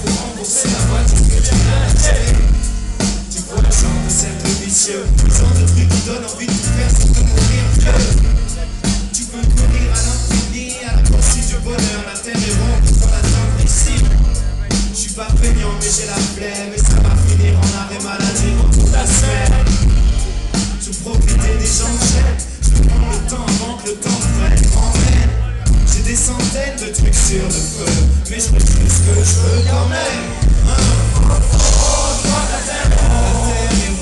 te rembourser la voiture que tu viens d'acheter. Tu vois le genre de cercle vicieux, le genre de truc qui donne envie de tout faire sans te mourir vieux. Tu peux courir à l'infini, à la poursuite du bonheur. La terre est ronde sans l'atteindre ici. Je suis pas feignant mais j'ai la flemme, et ça va finir en arrêt maladie dans toute la semaine. Je profiter des gens que j'aime, je prends le temps avant que le temps prenne en main. J'ai des centaines de trucs sur le feu, mais je refuse ce que je veux quand même. Je crois que la terre est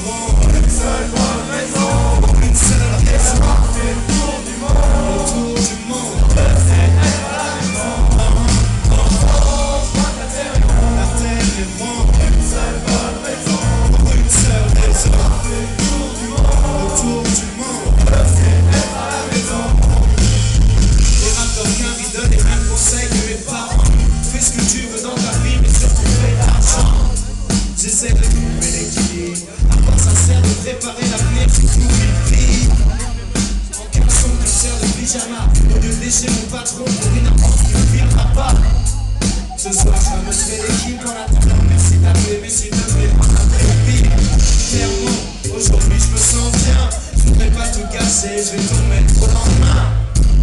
ronde, une seule bonne raison, une seule raison. C'est le tour du monde, le tour du monde. C'est être à la maison. Je crois que la terre est ronde, une seule bonne raison, pour une seule raison. C'est le tour du monde, le tour du monde. C'est être à la maison. Les rappeurs qu'un donnent les mêmes conseils que mes parents. Fais ce que tu veux dans ta vie, mais surtout fais de l'argent. J'essaie de trouver l'équilibre. À quoi ça sert de préparer l'avenir si tu oublies? En caleçon de chair de pyjama, au lieu de lécher mon patron pour une avance qui ne viendra pas. Ce soir je me fais l'équipe en attendant. Merci d'appeler, mais s'il te plaît, prends un pire. Clairement, aujourd'hui je me sens bien. Je voudrais pas tout casser, je vais tout remettre au lendemain.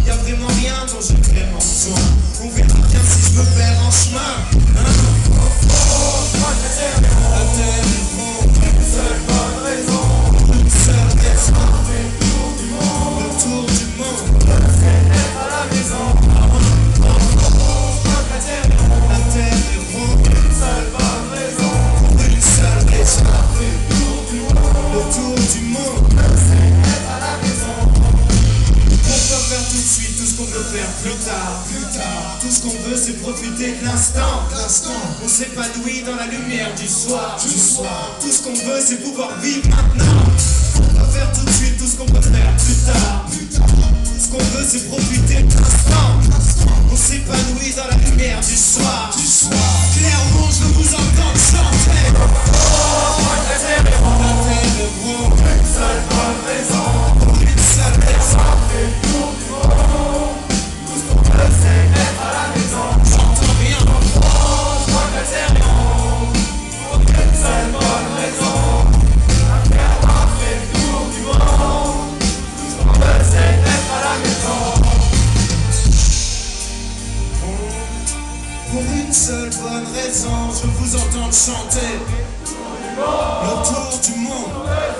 Y'a vraiment rien dont j'ai vraiment besoin. On verra bien si je me perds en chemin. Je crois que la terre est ronde, une seule bonne raison, une seule raison. Le tour du monde, c'est être à la maison. Je crois que la terre est ronde, une seule bonne raison, pour une seule raison. Le tour du monde, c'est être à la maison. On peut faire tout de suite tout ce qu'on veut faire plus tard. Tout ce qu'on veut c'est profiter de l'instant. On s'épanouit dans la lumière du soir. Tout ce qu'on veut c'est pouvoir vivre maintenant. On peut faire tout de suite tout ce qu'on peut faire plus tard. Tout ce qu'on veut c'est profiter de l'instant. On s'épanouit dans la lumière du soir. Clairement je veux vous entendre chanter. La terre est ronde, une seule bonne raison, pour une seule raison. C'est le tour du monde, tout ce qu'on veut c'est être à la maison. J'entends rien. Je crois que la terre est ronde, pour une seule bonne raison. Après avoir fait le tour du monde, tout ce qu'on veut c'est être à la maison. Pour une seule bonne raison, je vous entends chanter. Le tour du monde,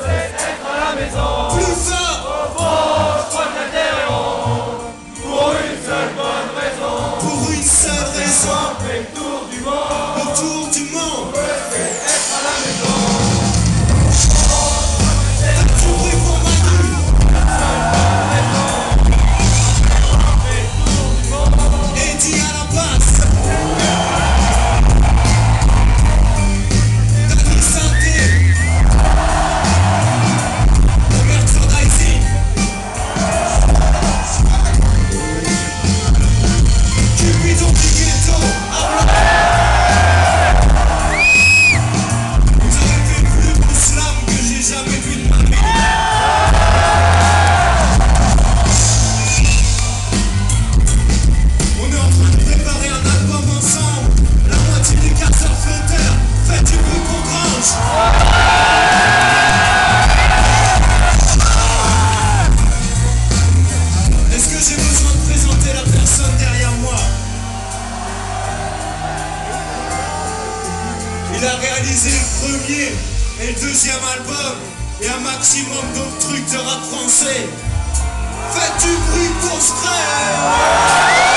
c'est être à la maison. Plus fort. Je crois que la terre est ronde, pour une seule bonne raison. Pour une seule raison, fait le tour du monde. Le tour du monde, c'est être à la maison. T'as tout pris pour ma nuit. Fait le tour du monde. Et dis à la basse. Il a réalisé le premier et le deuxième album et un maximum d'autres trucs de rap français. Faites du bruit pour Scred.